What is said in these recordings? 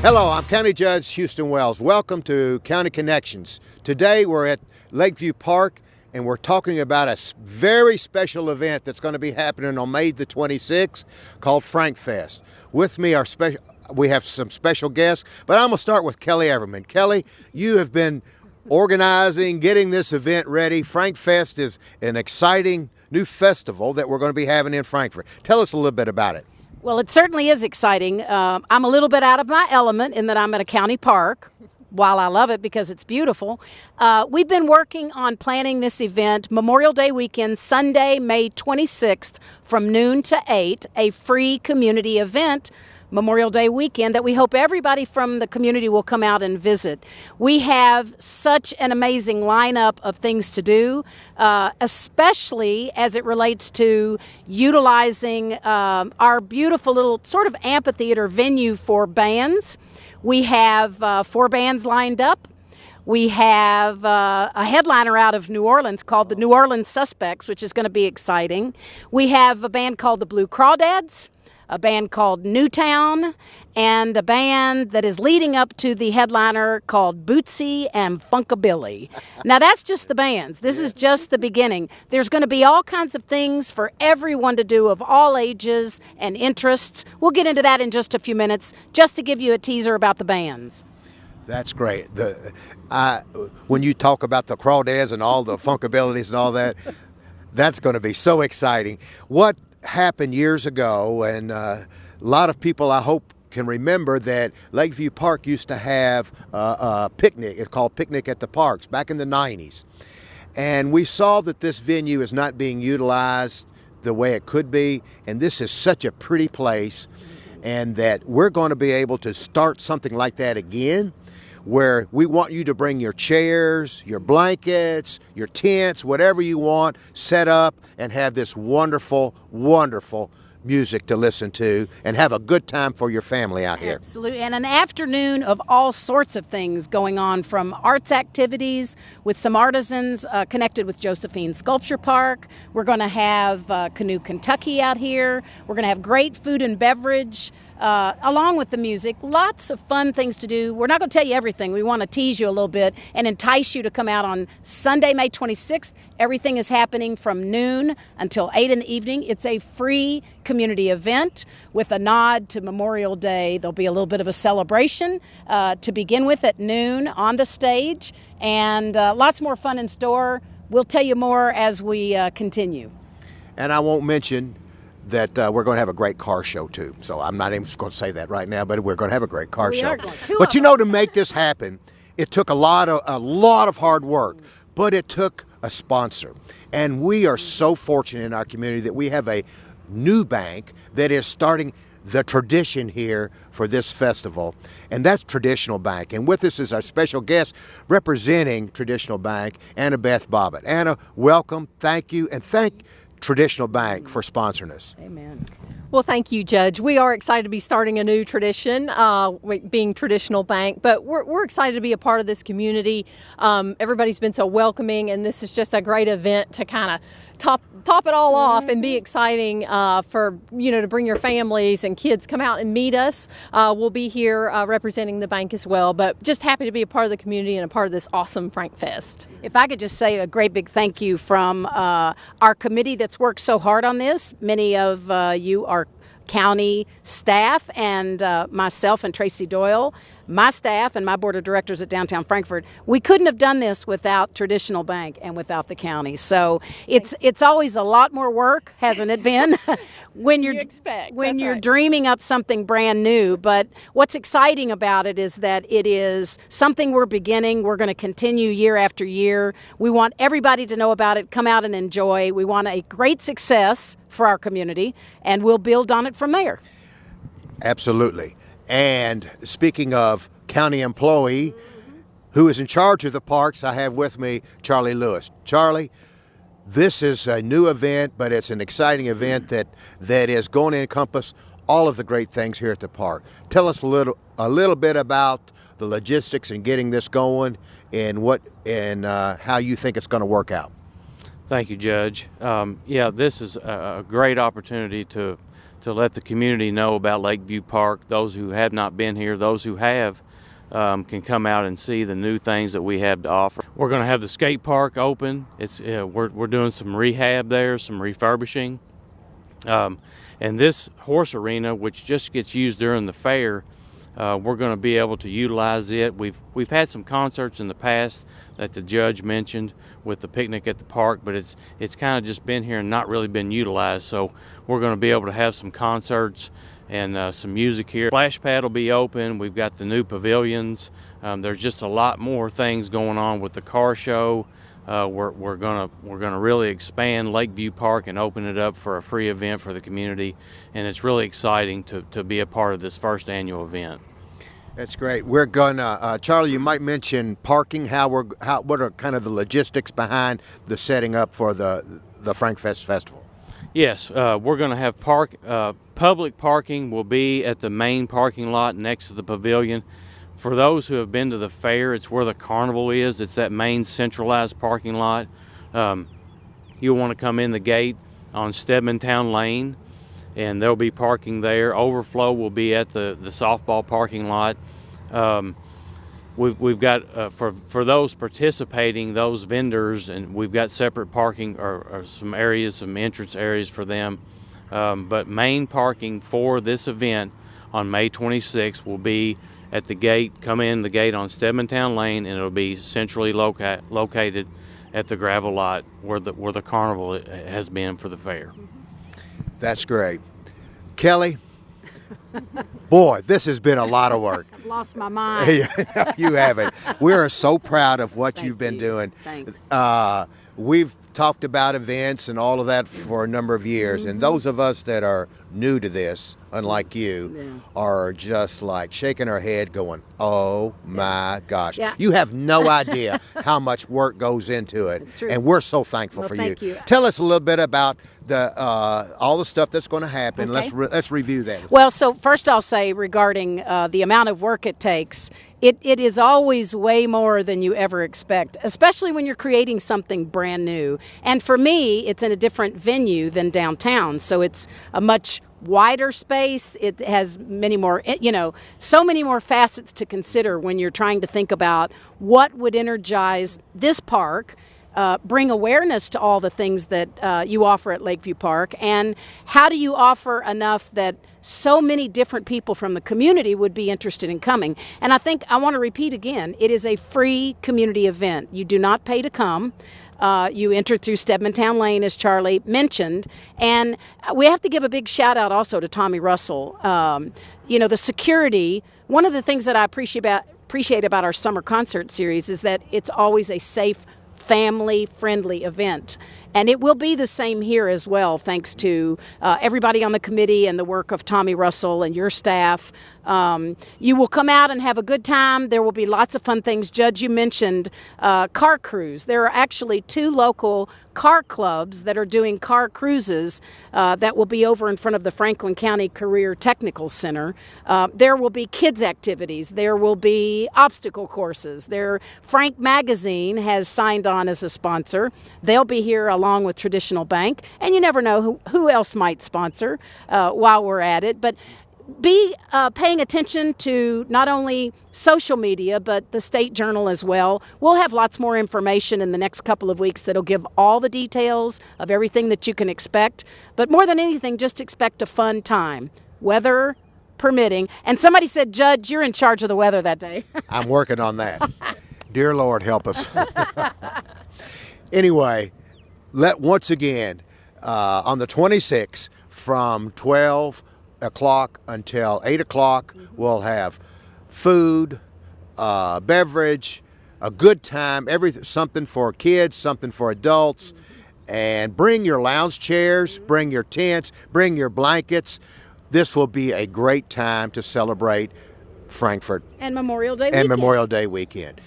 Hello, I'm County Judge Houston Wells. Welcome to County Connections. Today we're at Lakeview Park and we're talking about a very special event that's going to be happening on May the 26th called Frank Fest. With me we have some special guests, but I'm going to start with Kelly Everman. Kelly, you have been organizing, getting this event ready. Frank Fest is an exciting new festival that we're going to be having in Frankfort. Tell us a little bit about it. Well, it certainly is exciting. I'm a little bit out of my element in that I'm at a county park. While I love it because it's beautiful, we've been working on planning this event Memorial Day weekend, Sunday, May 26th from noon to 8, a free community event Memorial Day weekend that we hope everybody from the community will come out and visit. We have such an amazing lineup of things to do, especially as it relates to utilizing our beautiful little sort of amphitheater venue for bands. We have 4 bands lined up. We have a headliner out of New Orleans called the New Orleans Suspects, which is going to be exciting. We have a band called the Blue Crawdads, a band called Newtown, and a band that is leading up to the headliner called Bootsy and Funkabilly. Now, that's just the bands. This is just the beginning. There's going to be all kinds of things for everyone to do of all ages and interests. We'll get into that in just a few minutes, just to give you a teaser about the bands. That's great. When you talk about the crawdads and all the funkabilities and all that, that's going to be so exciting. What happened years ago, and a lot of people, I hope, can remember that Lakeview Park used to have a picnic. It's called Picnic at the Parks back in the 90s. And we saw that this venue is not being utilized the way it could be, and this is such a pretty place, and that we're going to be able to start something like that again, where we want you to bring your chairs, your blankets, your tents, whatever you want, set up and have this wonderful, wonderful music to listen to and have a good time for your family out here. Absolutely. And an afternoon of all sorts of things going on, from arts activities with some artisans connected with Josephine Sculpture Park. We're going to have Canoe Kentucky out here. We're going to have great food and beverage. Along with the music, lots of fun things to do. We're not going to tell you everything. We want to tease you a little bit and entice you to come out on Sunday, May 26th. Everything is happening from noon until 8 in the evening. It's a free community event with a nod to Memorial Day. There'll be a little bit of a celebration to begin with at noon on the stage, and lots more fun in store. We'll tell you more as we continue. And I won't mention that we're going to have a great car show too. So I'm not even going to say that right now, but we're going to have a great car show. But you know, to make this happen, it took a lot of hard work, but it took a sponsor. And we are so fortunate in our community that we have a new bank that is starting the tradition here for this festival, and that's Traditional Bank. And with us is our special guest representing Traditional Bank, Anna Beth Bobbitt. Anna, welcome, thank you, and thank Traditional Bank for sponsoring us. Amen. Well, thank you, Judge. We are excited to be starting a new tradition, being Traditional Bank, but we're excited to be a part of this community. Everybody's been so welcoming, and this is just a great event to kind of top it all off and be exciting for, to bring your families and kids come out and meet us. We'll be here representing the bank as well, but just happy to be a part of the community and a part of this awesome Frank Fest. If I could just say a great big thank you from our committee that's worked so hard on this. Many of you are county staff, and myself and Tracy Doyle, my staff and my board of directors at Downtown Frankfort. We couldn't have done this without Traditional Bank and without the county. So it's always a lot more work, hasn't it been? when you're dreaming up something brand new. But what's exciting about it is that it is something we're beginning. We're going to continue year after year. We want everybody to know about it, come out and enjoy. We want a great success for our community, and we'll build on it from there. Absolutely. And speaking of county employee who is in charge of the parks, I have with me Charlie Lewis. Charlie, this is a new event, but it's an exciting event that is going to encompass all of the great things here at the park. Tell us a little bit about the logistics and getting this going, and how you think it's going to work out. Thank you, Judge. This is a great opportunity to to let the community know about Lakeview Park. Those who have not been here, those who have, can come out and see the new things that we have to offer. We're going to have the skate park open. We're doing some rehab there, some refurbishing. And this horse arena, which just gets used during the fair, we're going to be able to utilize it. We've had some concerts in the past that the judge mentioned with the picnic at the park, but it's kind of just been here and not really been utilized. So we're going to be able to have some concerts and some music here. Splash pad will be open. We've got the new pavilions. There's just a lot more things going on with the car show. We're gonna really expand Lakeview Park and open it up for a free event for the community, and it's really exciting to be a part of this first annual event. That's great. We're gonna, Charlie, you might mention parking. What are kind of the logistics behind the setting up for the Frank Fest Festival? Yes, we're going to have public parking will be at the main parking lot next to the pavilion. For those who have been to the fair, it's where the carnival is. It's that main centralized parking lot. You'll want to come in the gate on Stedmantown Lane, and there'll be parking there. Overflow will be at the softball parking lot. We've got for those participating, those vendors, and we've got separate parking or some areas, some entrance areas for them. But main parking for this event on May 26th will be at the gate. Come in the gate on Stedmantown Lane, and it'll be centrally located at the gravel lot where the carnival has been for the fair. That's great. Kelly, boy, this has been a lot of work. I've lost my mind. You haven't. We are so proud of what Thank you've been you. doing. Thanks. We've talked about events and all of that for a number of years, and those of us that are new to this, unlike you, are just like shaking our head going, oh my gosh. Yeah. You have no idea how much work goes into it. It's true. And we're so thankful Well, for thank you. Tell us a little bit about all the stuff that's going to happen. Okay. Let's review that. Well, so first I'll say regarding the amount of work it takes, it is always way more than you ever expect, especially when you're creating something brand new. And for me, it's in a different venue than downtown, so it's a much wider space. It has many more, so many more facets to consider when you're trying to think about what would energize this park, bring awareness to all the things that you offer at Lakeview Park, and how do you offer enough that so many different people from the community would be interested in coming. And I think I want to repeat again, it is a free community event. You do not pay to come. You enter through Stedmantown Lane, as Charlie mentioned, and we have to give a big shout out also to Tommy Russell. The security. One of the things that I appreciate about our summer concert series is that it's always a safe, family-friendly event. And it will be the same here as well, thanks to everybody on the committee and the work of Tommy Russell and your staff. You will come out and have a good time. There will be lots of fun things. Judge, you mentioned car cruise. There are actually 2 local car clubs that are doing car cruises that will be over in front of the Franklin County Career Technical Center. There will be kids activities. There will be obstacle courses. Frank Magazine has signed on as a sponsor. They'll be here along with Traditional Bank, and you never know who else might sponsor while we're at it. But be paying attention to not only social media, but the State Journal as well. We'll have lots more information in the next couple of weeks that'll give all the details of everything that you can expect. But more than anything, just expect a fun time, weather permitting. And somebody said, Judge, you're in charge of the weather that day. I'm working on that. Dear Lord, help us. Anyway, once again, on the 26th from 12 o'clock until 8 o'clock, we'll have food, beverage, a good time, something for kids, something for adults. And bring your lounge chairs, bring your tents, bring your blankets. This will be a great time to celebrate Frankfort And Memorial Day and weekend. Memorial Day weekend.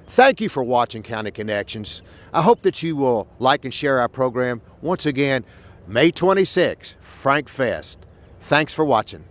Thank you for watching County Connections. I hope that you will like and share our program. Once again, May 26th, Frank Fest. Thanks for watching.